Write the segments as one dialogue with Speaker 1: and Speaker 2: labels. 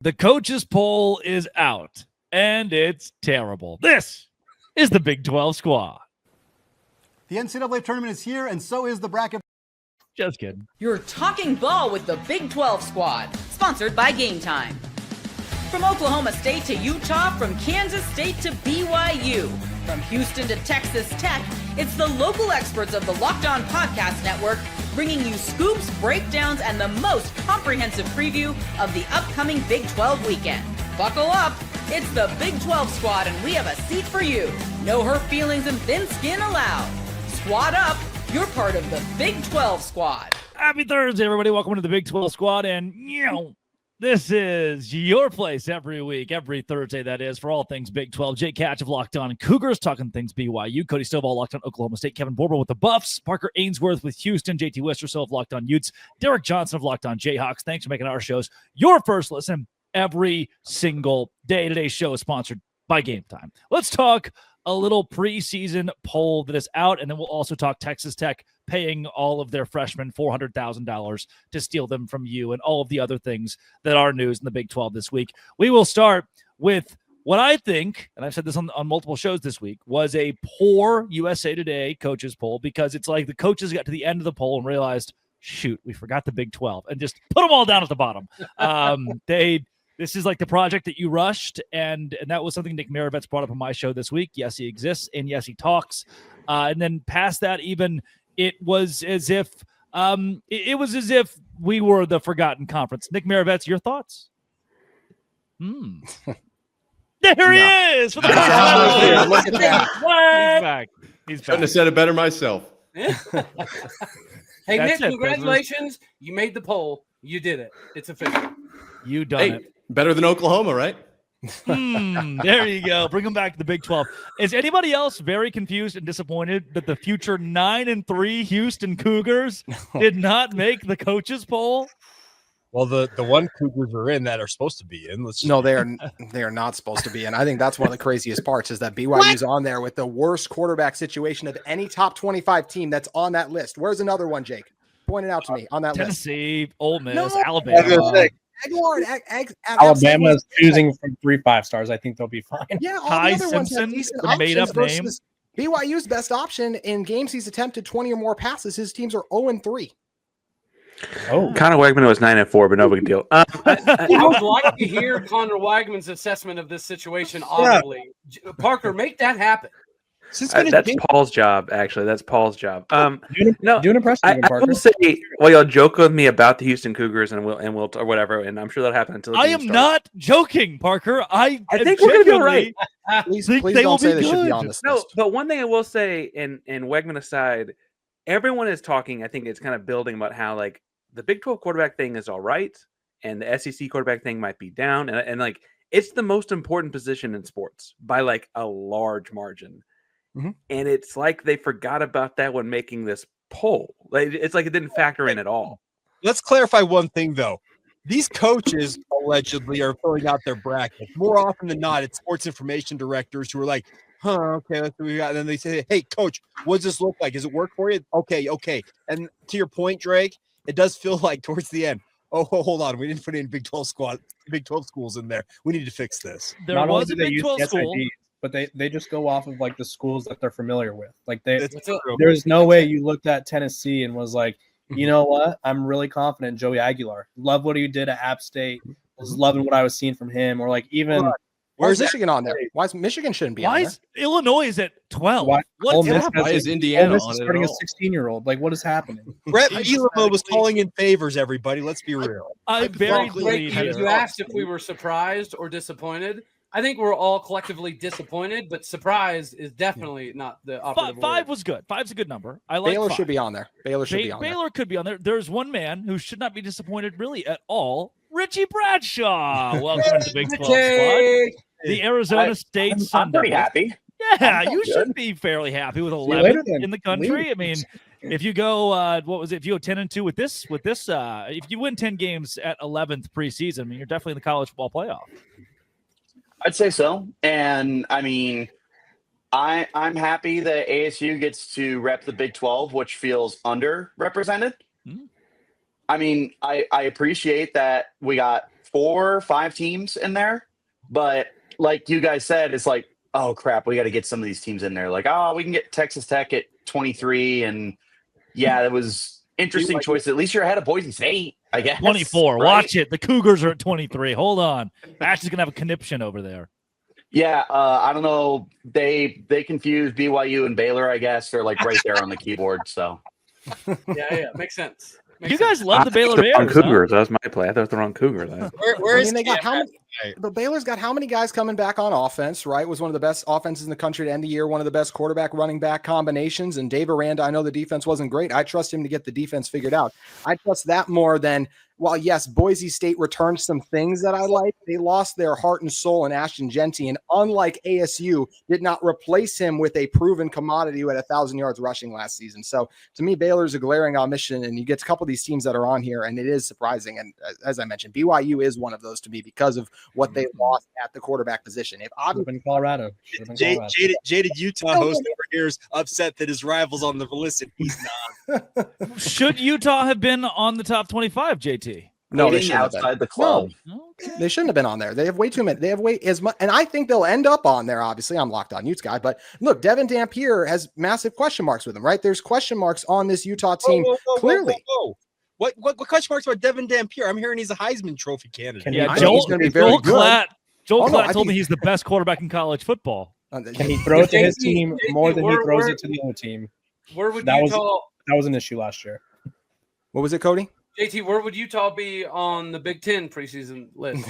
Speaker 1: The coaches poll is out, and it's terrible. This is the Big 12 squad.
Speaker 2: The NCAA tournament is here, and so is the bracket.
Speaker 1: Just kidding.
Speaker 3: You're talking ball with the Big 12 squad, sponsored by Game Time. From Oklahoma State to Utah, from Kansas State to BYU, from Houston to Texas Tech, it's the local experts of the Locked On Podcast Network bringing you scoops, breakdowns, and the most comprehensive preview of the upcoming Big 12 weekend. Buckle up. It's the Big 12 squad, and we have a seat for you. No hurt feelings and thin skin allowed. Squad up. You're part of the Big 12 squad.
Speaker 1: Happy Thursday, everybody. Welcome to the Big 12 squad. And, this is your place every week, every Thursday, that is, for all things Big 12. Jake Catch of Locked On Cougars, talking things BYU. Cody Stovall, Locked On Oklahoma State. Kevin Borber with the Buffs. Parker Ainsworth with Houston. JT Wisterso of Locked On Utes. Derek Johnson of Locked On Jayhawks. Thanks for making our shows your first listen every single day. Today's show is sponsored by Game Time. Let's talk a little preseason poll that is out, and then we'll also talk Texas Tech paying all of their freshmen $400,000 to steal them from you, and all of the other things that are news in the Big 12 this week. We will start with what I think, and I've said this on multiple shows this week, was a poor USA Today coaches poll, because it's like the coaches got to the end of the poll and realized, shoot, we forgot the Big 12, and just put them all down at the bottom. This is like the project that you rushed, and that was something Nick Maravets brought up on my show this week. Yes, he exists, and yes, he talks. And then past that, even it was as if we were the forgotten conference. Nick Maravets, your thoughts? There he is for the first time.
Speaker 4: Look at that.
Speaker 1: He's back.
Speaker 5: Couldn't have said it better myself.
Speaker 4: Hey, Nick, congratulations. You made the poll. You did it. It's official.
Speaker 1: You done it.
Speaker 5: Better than Oklahoma, right?
Speaker 1: There you go. Bring them back to the Big 12. Is anybody else very confused and disappointed that the future 9-3 Houston Cougars did not make the coaches poll?
Speaker 6: Well, the one Cougars are in that are supposed to be in.
Speaker 7: No, they are not supposed to be in. I think that's one of the craziest parts is that BYU's on there with the worst quarterback situation of any top 25 team that's on that list. Where's another one, Jake? Point it out to me on that
Speaker 1: Tennessee,
Speaker 7: list.
Speaker 1: Ole Miss,
Speaker 7: No.
Speaker 1: Alabama.
Speaker 6: Alabama is choosing from 3 5-stars. I think they'll be fine.
Speaker 7: Yeah, all
Speaker 1: Ty
Speaker 7: the other ones have
Speaker 1: Simpson,
Speaker 7: decent
Speaker 1: the made-up
Speaker 7: options versus BYU's best option in games he's attempted 20 or more passes. His teams are 0-3.
Speaker 6: Oh,
Speaker 8: Connor Wegman was 9-4, but no big deal.
Speaker 4: I would like to hear Connor Wagman's assessment of this situation audibly. Parker, make that happen.
Speaker 8: That's Paul's job, actually. That's Paul's job.
Speaker 6: Do an impression,
Speaker 8: I
Speaker 6: Parker.
Speaker 8: will say, well, y'all joke with me about the Houston Cougars, and we'll or whatever, and I'm sure that'll happen until the
Speaker 1: I
Speaker 8: game
Speaker 1: am
Speaker 8: starts.
Speaker 1: not joking, Parker. I
Speaker 8: think we're gonna be all right.
Speaker 7: Please
Speaker 1: they
Speaker 7: don't
Speaker 1: will
Speaker 7: say
Speaker 1: be
Speaker 7: they should be
Speaker 1: good.
Speaker 7: on this
Speaker 8: No,
Speaker 7: list.
Speaker 8: but one thing I will say, and Wegman aside, everyone is talking. I think it's kind of building about how like the Big 12 quarterback thing is all right, and the SEC quarterback thing might be down, and like it's the most important position in sports by like a large margin.
Speaker 7: Mm-hmm.
Speaker 8: And it's like they forgot about that when making this poll. Like it's like it didn't factor in at all.
Speaker 6: Let's clarify one thing, though. These coaches allegedly are filling out their brackets. More often than not, it's sports information directors who are like, okay, that's what we got. And then they say, hey, coach, what does this look like? Does it work for you? Okay. And to your point, Drake, it does feel like towards the end, oh, hold on. We didn't put any Big 12 schools in there. We need to fix this.
Speaker 1: There
Speaker 9: Not
Speaker 1: was
Speaker 9: only
Speaker 1: a
Speaker 9: do they
Speaker 1: Big
Speaker 9: use
Speaker 1: 12 school.
Speaker 9: SIDs, but they just go off of like the schools that they're familiar with. Like
Speaker 6: That's true.
Speaker 9: there's no way you looked at Tennessee and was like, you know what? I'm really confident in Joey Aguilar. Love what he did at App State. Was loving what I was seeing from him. Or like even
Speaker 7: Where's Michigan on there? Why is Michigan shouldn't be on
Speaker 1: Why
Speaker 7: there?
Speaker 1: is Illinois at 12?
Speaker 9: Why- Ole Miss
Speaker 1: happening?
Speaker 5: Why is Indiana
Speaker 9: Ole Miss
Speaker 5: on
Speaker 9: is
Speaker 5: it
Speaker 9: starting
Speaker 5: at
Speaker 9: a
Speaker 5: all?
Speaker 9: 16-year-old. Like what is happening?
Speaker 6: Brett Bielema was calling in favors, everybody. Let's be real.
Speaker 1: I buried the
Speaker 4: Drake,
Speaker 1: lead.
Speaker 4: you asked if we were surprised or disappointed. I think we're all collectively disappointed, but surprise is definitely not the operative word.
Speaker 1: Five was good. Five's a good number. I like
Speaker 7: Baylor
Speaker 1: five.
Speaker 7: should be on there. Baylor should be on there.
Speaker 1: Baylor could be on there. There's one man who should not be disappointed really at all. Richie Bradshaw. Welcome to the Big 12 squad. The Arizona State Sun
Speaker 10: I'm pretty
Speaker 1: Devils.
Speaker 10: happy.
Speaker 1: Yeah,
Speaker 10: I'm
Speaker 1: you
Speaker 10: good.
Speaker 1: should be fairly happy with
Speaker 9: you later
Speaker 1: 11
Speaker 9: then.
Speaker 1: in the country.
Speaker 9: Leave.
Speaker 1: I mean, if you go, what was it? If you go 10-2 with this, if you win 10 games at 11th preseason, I mean, you're definitely in the college football playoff.
Speaker 10: I'd say so. And I mean, I'm happy that ASU gets to rep the Big 12, which feels underrepresented.
Speaker 1: Hmm.
Speaker 10: I mean, I appreciate that we got 4 or 5 teams in there. But like you guys said, it's like, oh crap, we got to get some of these teams in there. Like, oh, we can get Texas Tech at 23, and yeah, that was interesting choice. At least you're ahead of Boise State, I guess.
Speaker 1: 24.
Speaker 10: Right?
Speaker 1: Watch it. The Cougars are at 23. Hold on. Ash is gonna have a conniption over there.
Speaker 10: Yeah, I don't know. They confused BYU and Baylor, I guess. They're like right there on the keyboard. So
Speaker 4: Yeah, makes sense.
Speaker 1: You guys love the Baylor
Speaker 8: Wrong
Speaker 1: Bears. Huh?
Speaker 8: Cougars. That was my play. I thought it was the wrong Cougars.
Speaker 7: They got how many? But Baylor's got how many guys coming back on offense? Right, was one of the best offenses in the country to end the year. One of the best quarterback running back combinations. And Dave Aranda, I know the defense wasn't great. I trust him to get the defense figured out. I trust that more than. While yes, Boise State returned some things that I like, they lost their heart and soul in Ashton Genty, and unlike ASU, did not replace him with a proven commodity who had 1,000 yards rushing last season. So to me, Baylor's a glaring omission, and you get a couple of these teams that are on here, and it is surprising. And as I mentioned, BYU is one of those to me because of what they lost at the quarterback position. If obviously
Speaker 9: in Colorado,
Speaker 6: Jaded Utah host over here is upset that his rival's on the list and he's not.
Speaker 1: Should Utah have been on the top 25, JT?
Speaker 7: No, they
Speaker 10: Hating
Speaker 7: shouldn't have
Speaker 10: outside
Speaker 7: been.
Speaker 10: the club.
Speaker 7: No, they shouldn't have been on there. They have way too many. They have way as much, and I think they'll end up on there. Obviously, I'm Locked On Utes guy, but look, Devin Dampier has massive question marks with him. Right, there's question marks on this Utah team. Clearly,
Speaker 6: What question marks about Devin Dampier? I'm hearing he's a Heisman Trophy candidate.
Speaker 1: Yeah,
Speaker 7: I think he's gonna be very good.
Speaker 1: Joel
Speaker 7: Oh, no,
Speaker 1: Klatt
Speaker 7: I
Speaker 1: told me
Speaker 7: think-
Speaker 1: he's the best quarterback in college football.
Speaker 9: Can he throw it to his
Speaker 4: JT,
Speaker 9: team more than he
Speaker 4: where-
Speaker 9: throws
Speaker 4: where-
Speaker 9: it to the other team?
Speaker 4: Where would
Speaker 9: That
Speaker 4: Utah?
Speaker 9: That was an issue last year.
Speaker 7: What was it, Cody?
Speaker 4: JT, where would Utah be on the Big Ten preseason list?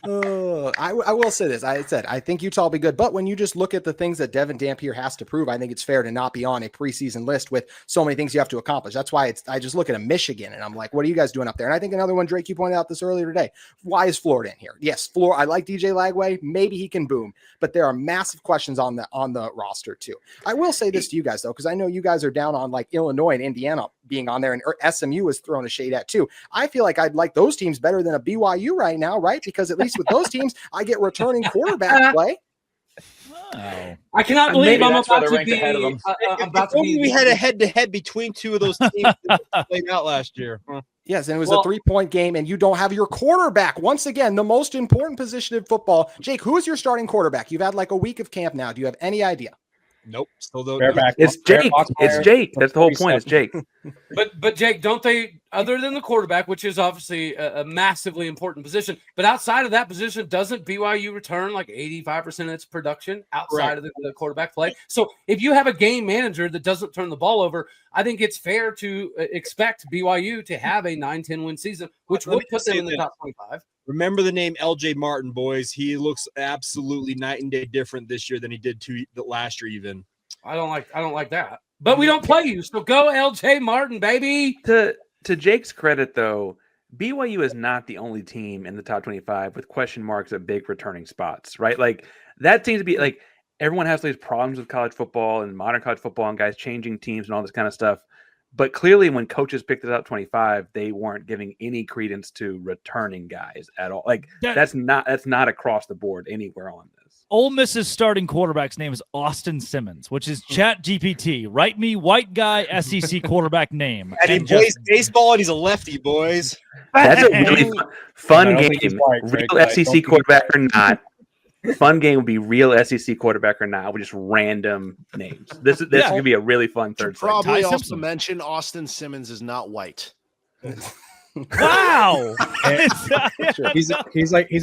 Speaker 7: I will say this. I think Utah will be good, but when you just look at the things that Devin Dampier has to prove, I think it's fair to not be on a preseason list with so many things you have to accomplish. That's why I just look at a Michigan and I'm like, what are you guys doing up there? And I think another one, Drake, you pointed out this earlier today. Why is Florida in here? Yes, I like DJ Lagway. Maybe he can boom, but there are massive questions on the roster too. I will say this to you guys though, because I know you guys are down on like Illinois and Indiana being on there, and SMU is throwing a shade at too. I feel like I'd like those teams better than a BYU right now, right? Because at least with those teams, I get returning quarterback play.
Speaker 1: Wow.
Speaker 4: I cannot believe I'm
Speaker 10: that's why
Speaker 4: about
Speaker 10: they're
Speaker 4: to
Speaker 10: ranked ahead of them.
Speaker 6: If only we had a head-to-head between two of those teams that played out last year.
Speaker 7: Yes, and it was a 3-point game, and you don't have your quarterback. Once again, the most important position in football. Jake, who is your starting quarterback? You've had like a week of camp now. Do you have any idea?
Speaker 6: Nope. Still don't.
Speaker 8: It's Jake. It's Jake. That's the whole point. It's Jake.
Speaker 4: But Jake, don't they? Other than the quarterback, which is obviously a massively important position, but outside of that position, doesn't BYU return like 85% of its production outside of the quarterback play? So if you have a game manager that doesn't turn the ball over, I think it's fair to expect BYU to have a 9-10 win season, which would put them in the top 25.
Speaker 6: Remember the name LJ Martin, boys. He looks absolutely night and day different this year than he did last year, even.
Speaker 4: I don't like that. But we don't play you, so go LJ Martin, baby.
Speaker 8: To Jake's credit, though, BYU is not the only team in the top 25 with question marks at big returning spots, right? Like that seems to be like everyone has these problems with college football and modern college football and guys changing teams and all this kind of stuff. But clearly, when coaches picked the top 25, they weren't giving any credence to returning guys at all. Like that's not across the board anywhere on this.
Speaker 1: Ole Miss's starting quarterback's name is Austin Simmons, which is Chat GPT. Write me white guy SEC quarterback name.
Speaker 6: And he plays baseball and he's a lefty, boys.
Speaker 8: That's a really fun game. Real SEC quarterback or not. Fun game would be real SEC quarterback or not with just random names. This is going to be a really fun third segment.
Speaker 11: Probably also mention Austin Simmons is not white.
Speaker 1: Wow.
Speaker 9: He's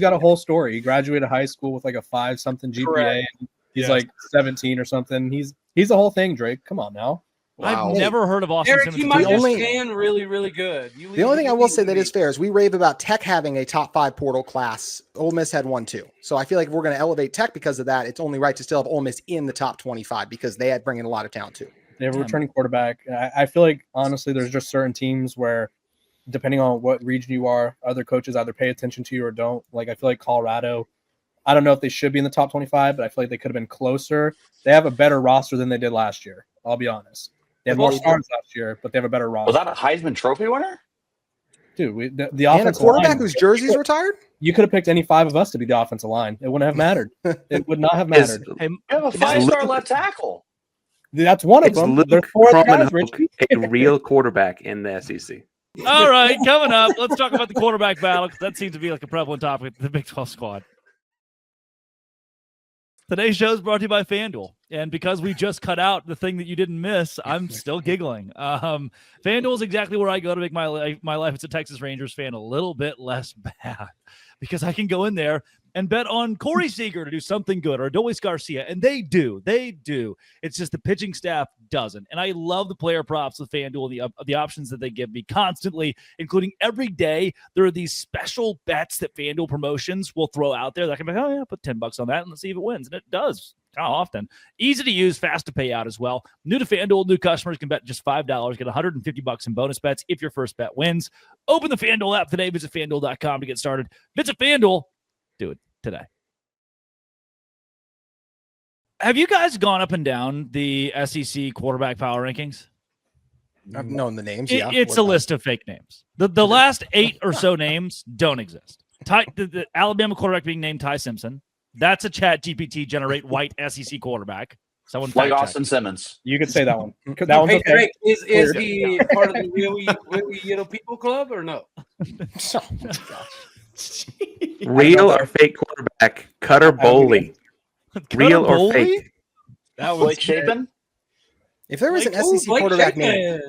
Speaker 9: got a whole story. He graduated high school with like a 5-something GPA. And he's like 17 or something. He's the whole thing, Drake. Come on now.
Speaker 1: Wow. I've never heard of Austin
Speaker 4: Eric,
Speaker 1: Simmons.
Speaker 4: he might just stand really, really good.
Speaker 7: The only thing I will say that is fair is we rave about Tech having a top 5 portal class. Ole Miss had one too. So I feel like if we're going to elevate Tech because of that, it's only right to still have Ole Miss in the top 25 because they had bring in a lot of talent too.
Speaker 9: They have a returning quarterback. I feel like, honestly, there's just certain teams where, depending on what region you are, other coaches either pay attention to you or don't. Like, I feel like Colorado, I don't know if they should be in the top 25, but I feel like they could have been closer. They have a better roster than they did last year. I'll be honest. They had more stars last year, but they have a better roster.
Speaker 10: Was that a Heisman Trophy winner?
Speaker 9: Dude, the
Speaker 7: and a
Speaker 9: offensive
Speaker 7: quarterback
Speaker 9: line,
Speaker 7: whose jersey's retired?
Speaker 9: You could have picked any 5 of us to be the offensive line. It wouldn't have mattered. It would not have mattered.
Speaker 10: You have a 5-star left tackle.
Speaker 9: That's one of them.
Speaker 8: Luke
Speaker 9: There's 4 guys,
Speaker 8: Kromenhoek
Speaker 9: Richie.
Speaker 8: a real quarterback in the SEC.
Speaker 1: All right, coming up, let's talk about the quarterback battle, because that seems to be like a prevalent topic with the Big 12 squad. Today's show is brought to you by FanDuel. And because we just cut out the thing that you didn't miss, I'm still giggling. FanDuel is exactly where I go to make my life as a Texas Rangers fan a little bit less bad, because I can go in there and bet on Corey Seager to do something good, or Adolis Garcia, and they do. It's just the pitching staff doesn't. And I love the player props with FanDuel, the options that they give me constantly, including every day. There are these special bets that FanDuel promotions will throw out there that I can be like, oh yeah, put $10 on that and let's see if it wins. And it does. How often? Easy to use, fast to pay out as well. New to FanDuel, new customers can bet just $5, get $150 in bonus bets if your first bet wins. Open the FanDuel app today. Visit FanDuel.com to get started. Visit FanDuel. Do it today. Have you guys gone up and down the SEC quarterback power rankings?
Speaker 7: I've known the names.
Speaker 1: It's a list of fake names. The last 8 or so names don't exist. The Alabama quarterback being named Ty Simpson. That's a Chat GPT generate white SEC quarterback. Someone
Speaker 10: like Austin Simmons.
Speaker 9: You could say that one. That one's okay.
Speaker 4: Is he part of the really people club or no?
Speaker 8: Real or fake quarterback? Cutter Bowley. Real or fake?
Speaker 10: That was Blake Shapen.
Speaker 7: If there was an SEC quarterback named,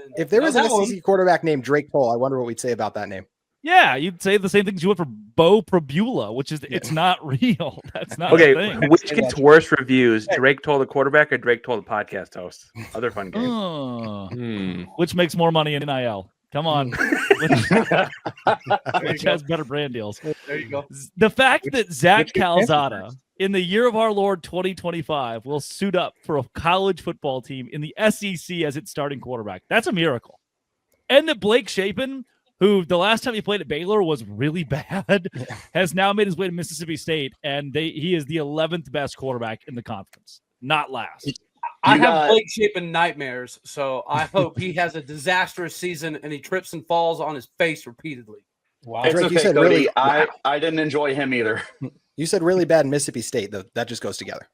Speaker 7: quarterback named Drake Toll, I wonder what we'd say about that name.
Speaker 1: Yeah, you'd say the same things you would for Bo Probula, which is it's not real. That's not
Speaker 8: okay.
Speaker 1: A thing.
Speaker 8: Which gets worse reviews? Drake Toll the quarterback or Drake Toll the podcast host? Other fun game.
Speaker 1: Which makes more money in NIL? Come on. Which has better brand deals?
Speaker 4: There you go.
Speaker 1: The fact that Zach Calzada in the year of our Lord 2025 will suit up for a college football team in the SEC as its starting quarterback. That's a miracle. And that Blake Shapen, who the last time he played at Baylor was really bad, has now made his way to Mississippi State, and he is the 11th best quarterback in the conference, not last.
Speaker 4: I have Blake Shapen nightmares, so I hope he has a disastrous season and he trips and falls on his face repeatedly.
Speaker 10: Wow. It's okay, you said Cody. Really, I didn't enjoy him either.
Speaker 7: You said really bad in Mississippi State, though. That just goes together.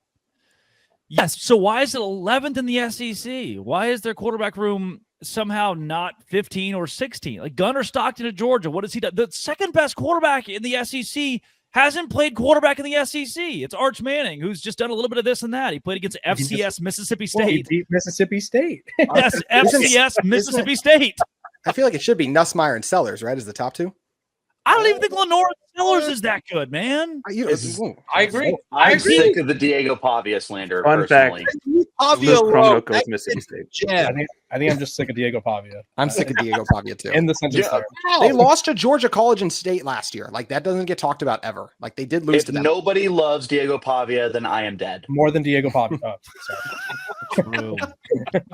Speaker 1: Yes. So why is it 11th in the SEC? Why is their quarterback room somehow not 15 or 16? Like Gunnar Stockton of Georgia, what has he done? The second best quarterback in the SEC hasn't played quarterback in the SEC. It's Arch Manning, who's just done a little bit of this and that. He played against FCS Mississippi State.
Speaker 9: He beat Mississippi State.
Speaker 1: Yes, FCS Mississippi State.
Speaker 7: I feel like it should be Nussmeier and Sellers, right, as the top two.
Speaker 1: I don't even think Lenore Sellers is that good, man.
Speaker 4: I agree.
Speaker 10: I'm sick of the Diego Pavia slander.
Speaker 8: Fun
Speaker 10: personally.
Speaker 8: fact. Pavia goes Mississippi State.
Speaker 9: Yeah. I think I'm just sick of Diego Pavia.
Speaker 7: I'm sick of Diego Pavia too.
Speaker 9: In the sentence.
Speaker 7: Yeah. They lost to Georgia College and State last year. Like that doesn't get talked about ever. Like they did lose
Speaker 10: if
Speaker 7: to them.
Speaker 10: Nobody loves Diego Pavia, then I am dead.
Speaker 9: More than Diego Pavia.
Speaker 1: True.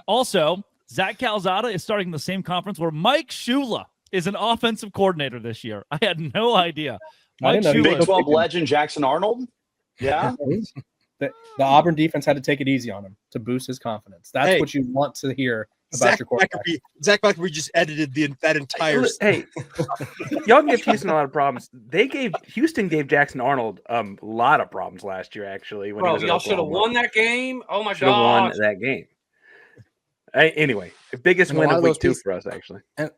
Speaker 1: Also, Zach Calzada is starting in the same conference where Mike Shula is an offensive coordinator this year. I had no idea.
Speaker 10: Big 12 legend Jackson Arnold. Yeah.
Speaker 9: The Auburn defense had to take it easy on him to boost his confidence. That's what you want to hear about your quarterback.
Speaker 6: Zach Blackerby just edited that entire.
Speaker 8: Hey, y'all give Houston a lot of problems. Houston gave Jackson Arnold a lot of problems last year. Actually, when
Speaker 4: y'all should have won that game. Oh my god,
Speaker 8: should have won that game. Anyway, the biggest win of week 2 for us, actually.
Speaker 7: And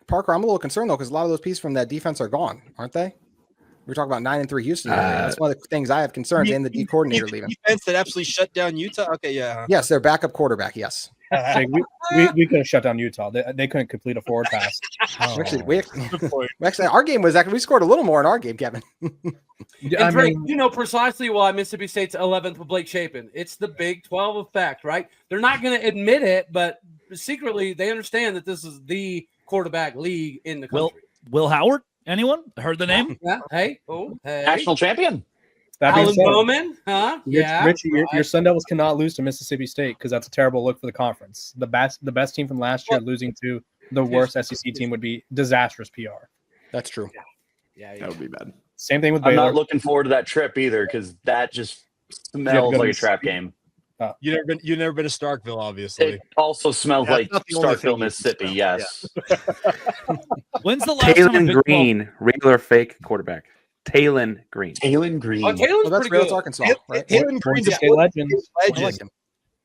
Speaker 7: Parker, I'm a little concerned though because a lot of those pieces from that defense are gone, aren't they? We're talking about 9-3 Houston. That's one of the things I have concerns. And the D coordinator leaving.
Speaker 6: Defense that absolutely shut down Utah. Okay, yeah.
Speaker 7: Yes, their backup quarterback. Yes.
Speaker 9: we could have shut down Utah. They couldn't complete a forward pass.
Speaker 7: Actually, our game was we scored a little more in our game, Kevin.
Speaker 4: And Drake, you know precisely why Mississippi State's 11th with Blake Shapen. It's the Big 12 effect, right? They're not going to admit it, but secretly they understand that this is the quarterback league in the country.
Speaker 1: Will Howard? Anyone heard the name?
Speaker 4: Yeah. Hey.
Speaker 10: National champion.
Speaker 4: Alan Bowman, huh?
Speaker 9: Richie, your Sun Devils cannot lose to Mississippi State because that's a terrible look for the conference. The best team from last year losing to the worst SEC team would be disastrous PR.
Speaker 7: That's true.
Speaker 10: Yeah, that would be bad.
Speaker 9: Same thing with Baylor.
Speaker 10: I'm not looking forward to that trip either because that just smells like a trap game.
Speaker 6: You've never been to Starkville, obviously.
Speaker 10: It also smells like Starkville, Mississippi. Yes.
Speaker 1: When's the last
Speaker 8: time Green, real or fake quarterback? Talon Green.
Speaker 10: Talon Green.
Speaker 4: Oh, Talon's
Speaker 7: that's
Speaker 4: pretty
Speaker 7: real.
Speaker 4: good.
Speaker 7: It's Arkansas, right?
Speaker 6: Talon Green's
Speaker 9: a legend.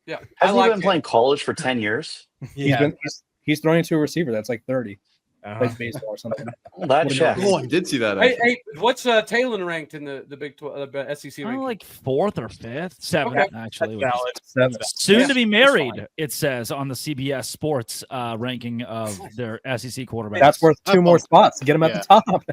Speaker 4: Yeah,
Speaker 10: Hasn't he been playing college for 10 years?
Speaker 9: He's thrown into a receiver that's like 30. plays baseball or something.
Speaker 10: Well, that check.
Speaker 5: Oh, I did see that.
Speaker 4: Hey, what's Talon ranked in the Big 12 SEC ranking?
Speaker 1: Like 4th or 5th, 7th
Speaker 4: Okay.
Speaker 1: actually.
Speaker 9: Seven.
Speaker 1: Soon to be
Speaker 4: That's
Speaker 1: married,
Speaker 4: fine.
Speaker 1: it says on the CBS Sports ranking of their SEC quarterbacks.
Speaker 9: That's worth 2 more spots to get him at the top.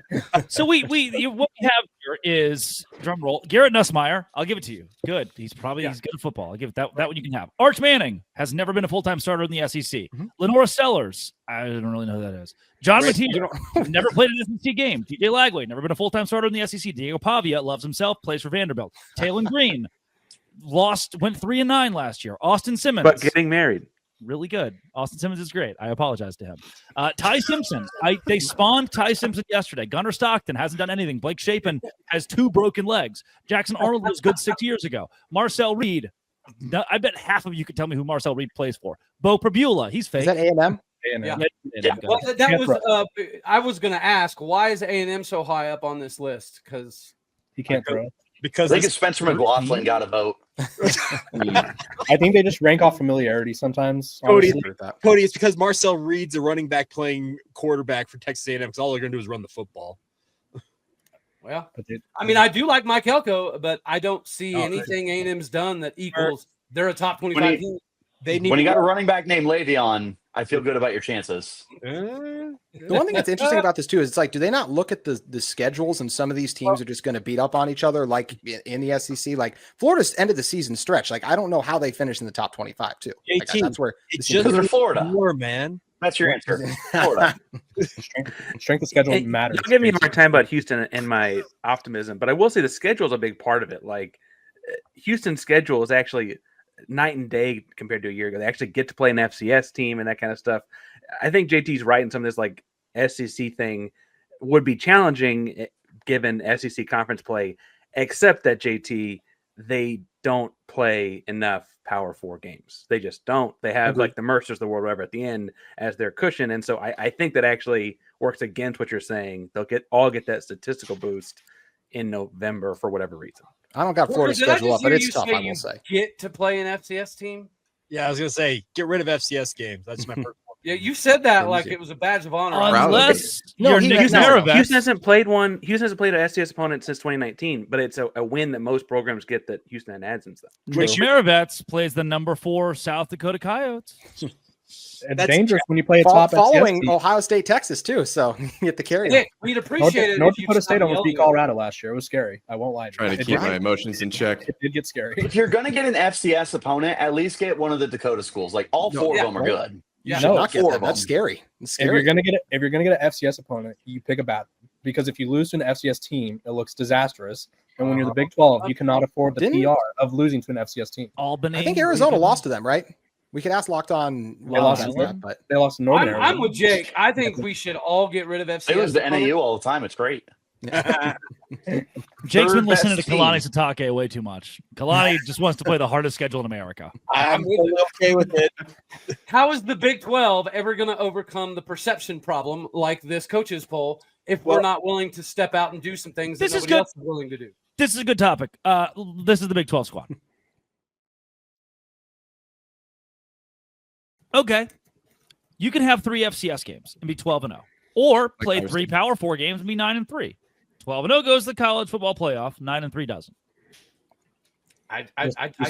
Speaker 1: So what we have here is drum roll. Garrett Nussmeier, I'll give it to you. Good. He's good at football. I'll give it that one you can have. Arch Manning has never been a full-time starter in the SEC. Lenora Sellers, I don't really know who that is. John Mattia, never played an SEC game. DJ Lagway, never been a full-time starter in the SEC. Diego Pavia loves himself, plays for Vanderbilt. Talon Green went 3-9 last year. Austin Simmons,
Speaker 8: But getting married.
Speaker 1: really good. Austin Simmons is great. I apologize to him. Ty Simpson. They spawned Ty Simpson yesterday. Gunnar Stockton hasn't done anything. Blake Shapen has 2 broken legs. Jackson Arnold was good 6 years ago. Marcel Reed. I bet half of you could tell me who Marcel Reed plays for. Bo Prabula. He's fake.
Speaker 7: Is that A&M?
Speaker 4: Yeah. Well, that was I was going to ask, why is A&M so high up on this list? Because
Speaker 9: He can't throw.
Speaker 10: I think Spencer McLaughlin got a vote.
Speaker 9: I think they just rank off familiarity sometimes.
Speaker 6: Cody,
Speaker 9: honestly.
Speaker 6: it's because Marcel Reed's a running back playing quarterback for Texas A&M because all they're going to do is run the football.
Speaker 4: well, I mean, I do like Mike Elko, but I don't see anything A&M's done that equals they're a top 25 team.
Speaker 10: When you got a running back named Le'Veon, I feel good about your chances.
Speaker 7: The one thing that's interesting about this too is it's like, do they not look at the schedules and some of these teams are just going to beat up on each other like in the SEC? Like Florida's ended the season stretch. Like I don't know how they finished in the top 25 too. Like, that's where
Speaker 6: it's
Speaker 10: just because they're Florida,
Speaker 6: more, man.
Speaker 10: That's your answer. Florida.
Speaker 9: Strength of schedule matters.
Speaker 8: Don't give me a hard time about Houston and my optimism, but I will say the schedule is a big part of it. Like Houston's schedule is actually night and day compared to a year ago. They actually get to play an FCS team and that kind of stuff. I think JT's right in some of this like SEC thing would be challenging given SEC conference play, except that JT, they don't play enough Power 4 games. They just don't. They have like the Mercers of the world, whatever, at the end as their cushion. And so I think that actually works against what you're saying. They'll get that statistical boost in November for whatever reason.
Speaker 7: I don't got Florida's schedule up, but it's tough, I will say.
Speaker 4: Get to play an FCS team?
Speaker 6: Yeah, I was going to say, get rid of FCS games. That's my first one.
Speaker 4: Yeah, you said that like it was a badge of honor.
Speaker 1: Unless
Speaker 8: Houston hasn't played one. Houston hasn't played an FCS opponent since 2019, but it's a win that most programs get that Houston hadn't had since then.
Speaker 1: Nick Maravets plays the number 4 South Dakota Coyotes.
Speaker 9: It's dangerous when you play a top
Speaker 7: following
Speaker 9: FCS
Speaker 7: Ohio State, Texas too. So you get the carry.
Speaker 4: Nick, we'd appreciate it.
Speaker 9: North Dakota State almost beat Colorado last year. It was scary. I won't lie.
Speaker 5: Trying to keep my emotions in check.
Speaker 9: It did get scary.
Speaker 10: If you're going to get an FCS opponent, at least get one of the Dakota schools. Like all 4 of them are good.
Speaker 7: You should not get that. That's scary. It's scary.
Speaker 9: If you're gonna get an FCS opponent, you pick a bad one. Because if you lose to an FCS team, it looks disastrous. And when you're the Big 12, you cannot afford the PR of losing to an FCS team.
Speaker 1: Albany.
Speaker 7: I think Arizona lost to them, right? We could ask Locked On.
Speaker 9: They lost to Northern Arizona.
Speaker 4: I'm with Jake. I think we should all get rid of FCS.
Speaker 10: They lose to NAU all the time. It's great.
Speaker 1: Jake's been listening to Kalani Satake way too much. Kalani just wants to play the hardest schedule in America.
Speaker 6: I'm okay with it.
Speaker 4: How is the Big 12 ever going to overcome the perception problem like this coaches poll if we're not willing to step out and do some things that nobody else is willing to do?
Speaker 1: This is a good topic. This is the Big 12 squad. Okay. You can have 3 FCS games and be 12-0. Or play 3 Power 4 games and be 9-3. 12-0 goes to the college football playoff. 9-3 doesn't.
Speaker 4: I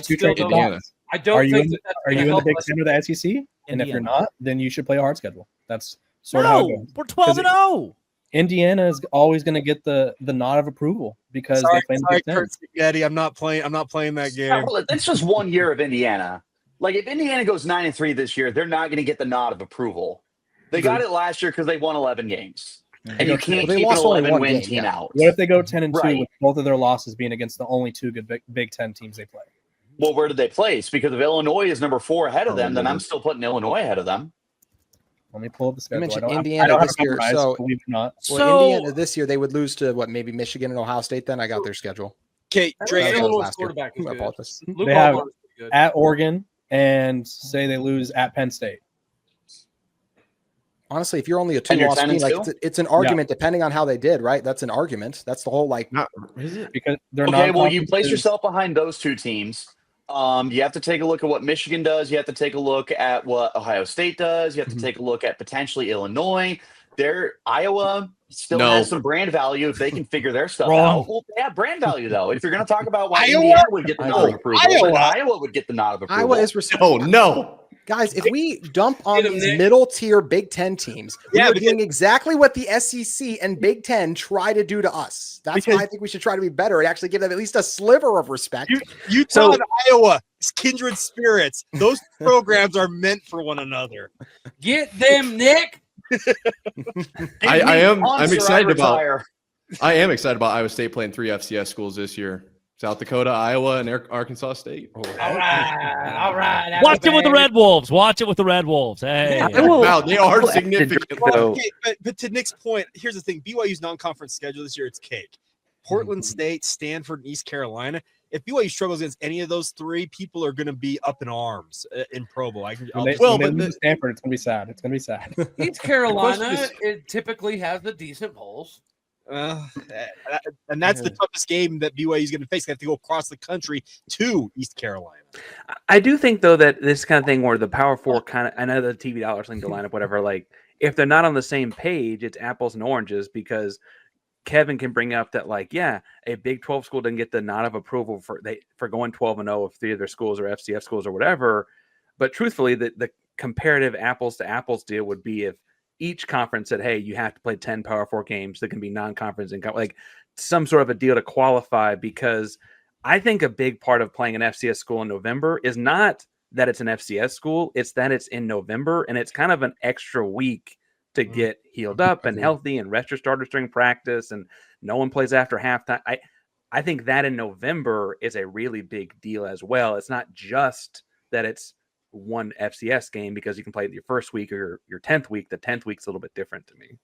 Speaker 4: still don't. I don't think that
Speaker 9: are you in the Big Ten or the SEC? And if you're not, then you should play a hard schedule. That's sort of how it goes.
Speaker 1: We're 12-0.
Speaker 9: Indiana is always going to get the nod of approval because they play in the Big Ten.
Speaker 6: Kurt Spaghetti, I'm not playing that game.
Speaker 10: That's just 1 year of Indiana. Like if Indiana goes 9-3 this year, they're not going to get the nod of approval. They got it last year because they won 11 games. And you can't keep an 11-win team out.
Speaker 9: What if they go 10-2 with both of their losses being against the only 2 good Big Ten teams they play?
Speaker 10: Well, where did they place? Because if Illinois is number 4 ahead of them, then I'm still putting Illinois ahead of them.
Speaker 9: Let me pull up the schedule.
Speaker 7: You mentioned Indiana this year.
Speaker 9: Believe it or not.
Speaker 7: Indiana this year, they would lose to maybe Michigan and Ohio State. Then I got their schedule.
Speaker 6: Okay,
Speaker 4: Illinois quarterback is good.
Speaker 9: They have at Oregon and say they lose at Penn State.
Speaker 7: Honestly, if you're only a 2-loss team, like it's an argument depending on how they did, right? That's an argument. That's the whole
Speaker 5: Is it?
Speaker 9: Because they're
Speaker 10: okay. Well, you place yourself behind those 2 teams. You have to take a look at what Michigan does. You have to take a look at what Ohio State does. You have to take a look at potentially Illinois. Iowa still has some brand value if they can figure their stuff
Speaker 1: Wrong.
Speaker 10: out. Well, yeah, brand value though. If you're going to talk about why
Speaker 6: Iowa?
Speaker 10: Indiana would get the nod of approval, then Iowa would get the nod of approval.
Speaker 7: Iowa is
Speaker 5: Oh no.
Speaker 7: Guys, if we dump on
Speaker 4: Get 'em,
Speaker 7: these
Speaker 4: Nick.
Speaker 7: middle tier Big Ten teams, we are
Speaker 6: because-
Speaker 7: doing exactly what the SEC and Big Ten try to do to us. That's why I think we should try to be better and actually give them at least a sliver of respect.
Speaker 6: Utah and Iowa, kindred spirits. Those programs are meant for one another.
Speaker 4: Get them, Nick.
Speaker 5: I'm excited about Iowa State playing 3 FCS schools this year. South Dakota, Iowa, and Arkansas State.
Speaker 4: All right.
Speaker 1: Watch it with the Red Wolves. Watch it with the Red Wolves. Hey.
Speaker 5: Wow, they are significant.
Speaker 8: So,
Speaker 6: Okay, but to Nick's point, here's the thing: BYU's non-conference schedule this year, it's cake. Portland State, Stanford, and East Carolina. If BYU struggles against any of those three, people are going to be up in arms in Provo.
Speaker 9: When they lose to Stanford, it's going to be sad. It's going to be sad.
Speaker 4: East Carolina, it typically has the decent polls.
Speaker 6: And that's the toughest game that BYU is going to face. They have to go across the country to East Carolina.
Speaker 8: I do think though that this kind of thing where the Power Four kind of, I know the TV dollars link to line up, whatever. Like if they're not on the same page, it's apples and oranges because Kevin can bring up that like, yeah, a Big 12 school didn't get the nod of approval for going 12-0 if 3 of their schools are FCS schools or whatever. But truthfully, the comparative apples to apples deal would be if each conference said, hey, you have to play 10 Power 4 games that can be non-conference and like some sort of a deal to qualify, because I think a big part of playing an FCS school in November is not that it's an FCS school, it's that it's in November and it's kind of an extra week to get healed up and healthy and rest your starters during practice and no one plays after halftime. I think that in November is a really big deal as well. It's not just that it's one FCS game because you can play it your first week or your 10th week. The 10th week's a little bit different to me.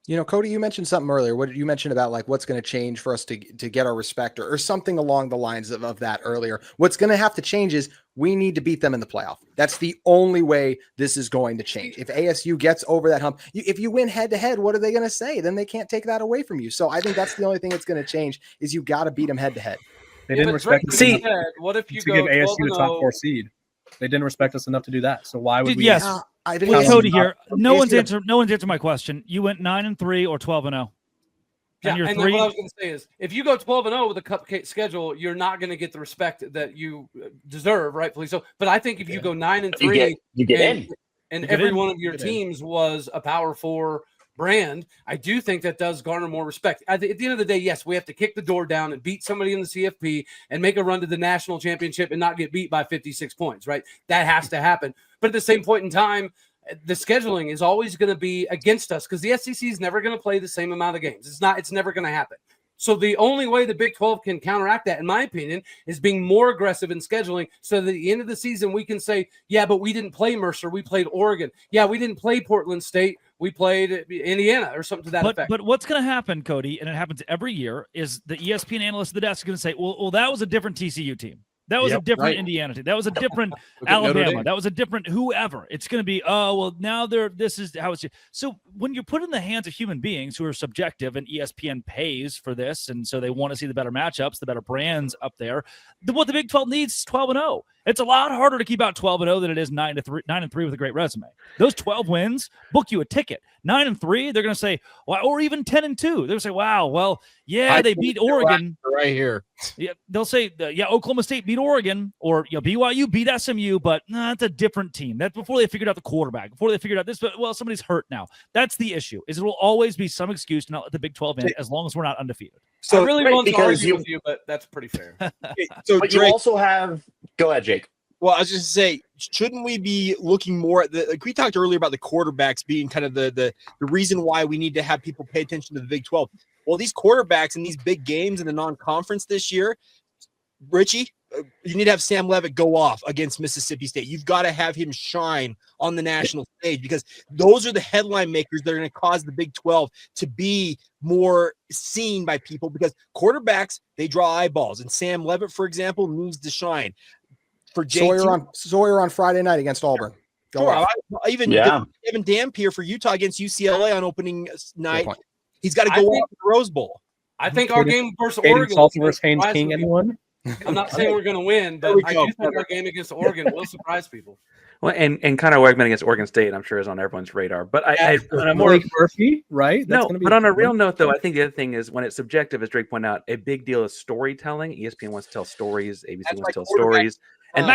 Speaker 7: You know, Cody, you mentioned something earlier. What you mentioned about like what's going to change for us to get our respect or something along the lines of that earlier. What's going to have to change is we need to beat them in the playoff. That's the only way this is going to change. If ASU gets over that hump, if you win head to head, what are they going to say? Then they can't take that away from you. So I think that's the only thing that's going to change is you got to beat them head to head.
Speaker 9: They didn't respect us
Speaker 4: See,
Speaker 9: enough
Speaker 4: what if you
Speaker 9: to
Speaker 4: go
Speaker 9: give ASU the
Speaker 4: 12-0?
Speaker 9: top 4 seed. They didn't respect us enough to do that. So why would we?
Speaker 1: Yes.
Speaker 7: I
Speaker 1: With
Speaker 7: think
Speaker 1: Cody here, no one's answered my question. You went 9-3 or 12-0.
Speaker 4: Yeah,
Speaker 1: you're
Speaker 4: and then what I was going to say is, if you go 12-0 with a cupcake schedule, you're not going to get the respect that you deserve, rightfully so. But I think if you go 9-3,
Speaker 10: you get in,
Speaker 4: and every one of your teams was a Power 4 brand, I do think that does garner more respect. At the end of the day, yes, we have to kick the door down and beat somebody in the CFP and make a run to the national championship and not get beat by 56 points, right? That has to happen. But at the same point in time, the scheduling is always going to be against us because the SEC is never going to play the same amount of games. It's never going to happen. So the only way the Big 12 can counteract that, in my opinion, is being more aggressive in scheduling so that at the end of the season we can say, yeah, but we didn't play Mercer. We played Oregon. Yeah, we didn't play Portland State. We played Indiana or something to that effect.
Speaker 1: But what's going to happen, Cody, and it happens every year, is the ESPN analyst at the desk is going to say, well, that was a different TCU team. That was a different Indiana team. That was a different Alabama. That was a different whoever. It's going to be, oh, well, now this is how it's. So when you're put in the hands of human beings who are subjective and ESPN pays for this, and so they want to see the better matchups, the better brands up there, what the Big 12 needs is 12-0. It's a lot harder to keep out 12-0 than it is 9-3 with a great resume. Those 12 wins book you a ticket. 9-3, they're going to say, well, or even 10-2. They're going to say, wow, well, yeah, they beat Oregon
Speaker 6: right here.
Speaker 1: Yeah, they'll say, yeah, Oklahoma State beat Oregon, or BYU beat SMU, but that's a different team. That's before they figured out the quarterback, before they figured out this. But well, somebody's hurt now. That's the issue. Is it will always be some excuse to not let the Big 12 in as long as we're not undefeated.
Speaker 4: So I really want to argue with you, but that's pretty fair.
Speaker 6: So
Speaker 10: but
Speaker 6: Drake,
Speaker 10: you also have. Go ahead, Jake.
Speaker 6: Well, I was just say, shouldn't we be looking more at like we talked earlier about the quarterbacks being kind of the reason why we need to have people pay attention to the Big 12? Well, these quarterbacks in these big games in the non-conference this year, Richie, you need to have Sam Levitt go off against Mississippi State. You've got to have him shine on the national stage because those are the headline makers that are going to cause the Big 12 to be more seen by people because quarterbacks, they draw eyeballs. And Sam Levitt, for example, needs to shine. For
Speaker 7: Sawyer on Friday night against Auburn.
Speaker 6: Even Dampier for Utah against UCLA on opening night. He's got to go off the Rose Bowl.
Speaker 4: I think our game versus
Speaker 9: Hayden
Speaker 4: Oregon.
Speaker 9: Salter versus Haynes King, anyone?
Speaker 4: I'm not saying we're going to win, but I do think our game against Oregon will surprise people.
Speaker 8: Well, and Connor Wegman against Oregon State, I'm sure, is on everyone's radar. But on a more
Speaker 9: Blake Murphy, right?
Speaker 8: That's but on a real note, though, I think the other thing is when it's subjective, as Drake pointed out, a big deal is storytelling. ESPN wants to tell stories. ABC wants to tell stories. An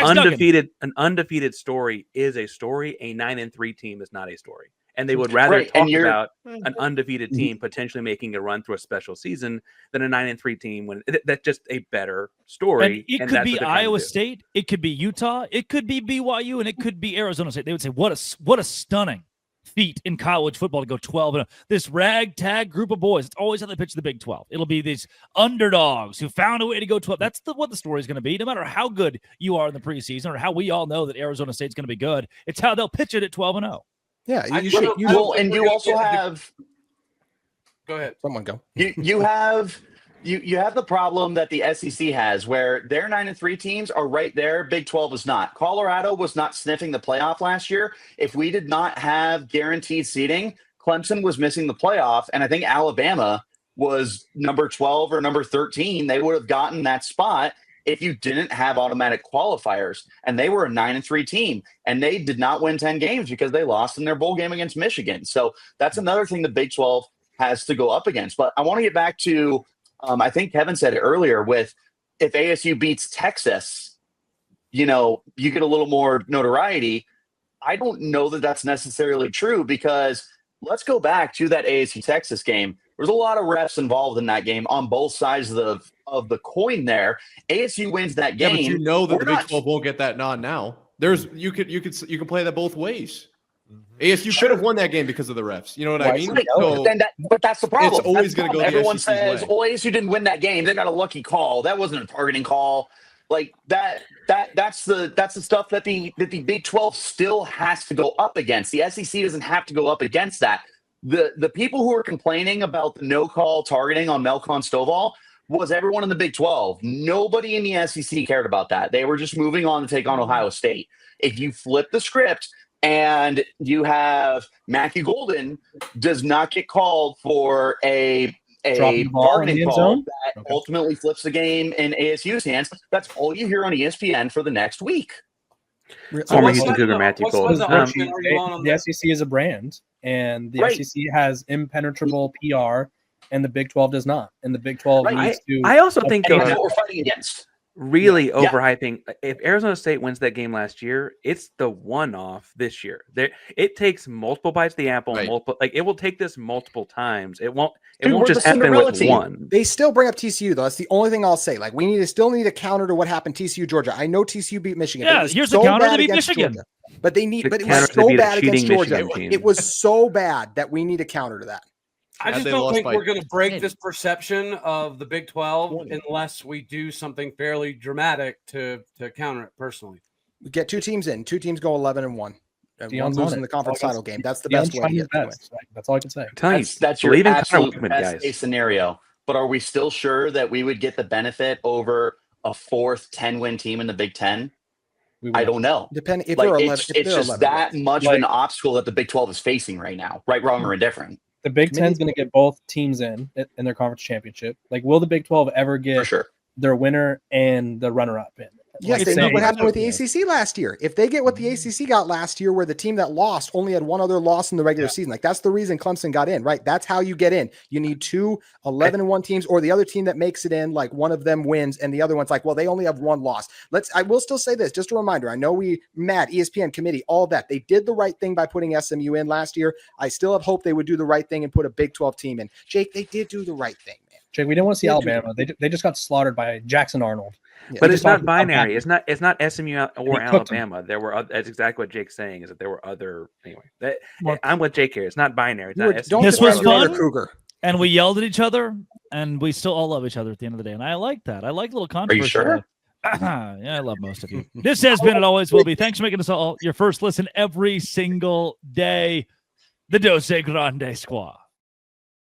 Speaker 8: undefeated story is a story. A 9-3 team is not a story. And they would rather talk about an undefeated team potentially making a run through a special season than a 9-3 team when that's just a better story.
Speaker 1: And it could be Iowa State, it could be Utah, it could be BYU, and it could be Arizona State. They would say, what a stunning feat in college football to go 12-0. This ragtag group of boys. It's always how they pitch the Big 12. It'll be these underdogs who found a way to go 12. That's what the story is going to be. No matter how good you are in the preseason or how we all know that Arizona State's going to be good, it's how they'll pitch it at 12-0.
Speaker 7: Yeah,
Speaker 10: and you also have.
Speaker 4: Go ahead.
Speaker 7: Someone go.
Speaker 10: You have the problem that the SEC has, where their 9-3 teams are right there. Big 12 is not. Colorado was not sniffing the playoff last year. If we did not have guaranteed seeding, Clemson was missing the playoff, and I think Alabama was number 12 or number 13. They would have gotten that spot if you didn't have automatic qualifiers. And they were a 9-3 team, and they did not win 10 games because they lost in their bowl game against Michigan. So that's another thing the Big 12 has to go up against. But I want to get back to, I think Kevin said it earlier, with if ASU beats Texas, you get a little more notoriety. I don't know that that's necessarily true, because let's go back to that ASU Texas game. There's a lot of refs involved in that game on both sides of the coin there. ASU wins that game.
Speaker 5: Yeah, but that the Big 12 won't get that nod now. You can play that both ways. ASU should have won that game because of the refs. You know what I mean?
Speaker 10: So, but that's the problem.
Speaker 5: It's always going to go.
Speaker 10: Everyone says, "Oh, ASU didn't win that game. They got a lucky call. That wasn't a targeting call." Like that. That's the stuff that the Big 12 still has to go up against. The SEC doesn't have to go up against that. The people who are complaining about the no call targeting on Melcon Stovall was everyone in the Big 12. Nobody in the SEC cared about that. They were just moving on to take on Ohio State. If you flip the script and you have Matthew Golden does not get called for a targeting call that ultimately flips the game in ASU's hands, that's all you hear on ESPN for the next week.
Speaker 8: Former Houston Cougar Matthew Golden.
Speaker 9: The SEC is a brand, and the SEC has impenetrable PR, and the Big 12 does not. And the Big 12 needs to.
Speaker 8: I also think
Speaker 10: that's what we're fighting against.
Speaker 8: Really overhyping. If Arizona State wins that game last year, it's the one-off this year. It takes multiple bites of the apple. It will take this multiple times. It won't just happen with one.
Speaker 7: They still bring up TCU though. That's the only thing I'll say. Like, we still need a counter to what happened TCU Georgia. I know TCU beat Michigan.
Speaker 1: Yeah, here's the counter to beat Michigan.
Speaker 7: Georgia. But it was so bad against Georgia. It was so bad that we need a counter to that.
Speaker 4: I just don't think we're going to break this perception of the Big 12 unless we do something fairly dramatic to counter it personally.
Speaker 7: We get two teams in. Two teams go 11-1. One losing the conference title game. That's the best way to get it.
Speaker 9: That's all I can say.
Speaker 10: That's your absolute best case scenario. But are we still sure that we would get the benefit over a fourth 10-win team in the Big 10? I don't know.
Speaker 7: Depending if
Speaker 10: it's just that much of an obstacle that the Big 12 is facing right now. Right, wrong, or indifferent.
Speaker 9: The Big 10 is going to get both teams in their conference championship. Like, will the Big 12 ever get their winner and the runner-up in?
Speaker 7: Yes, they know what happened with the ACC last year. If they get what the ACC got last year, where the team that lost only had one other loss in the regular season, like, that's the reason Clemson got in, right? That's how you get in. You need two 11-1 teams, or the other team that makes it in, like, one of them wins and the other one's like, well, they only have one loss. I will still say this, just a reminder. I know ESPN committee, all that. They did the right thing by putting SMU in last year. I still have hope they would do the right thing and put a Big 12 team in. Jake, they did do the right thing, man.
Speaker 9: Jake, we didn't want to see Alabama. They just got slaughtered by Jackson Arnold.
Speaker 8: Yeah, but it's not binary. It's not SMU or Alabama. There were that's exactly what Jake's saying, is that there were other I'm with Jake here. It's not binary. It's not
Speaker 1: this was fun, Cougar. And we yelled at each other, and we still all love each other at the end of the day. And I like that. I like a little controversy.
Speaker 10: Are you sure?
Speaker 1: Yeah, I love most of you. This has been and always will be. Thanks for making us all your first listen every single day. The Dose Grande Squad.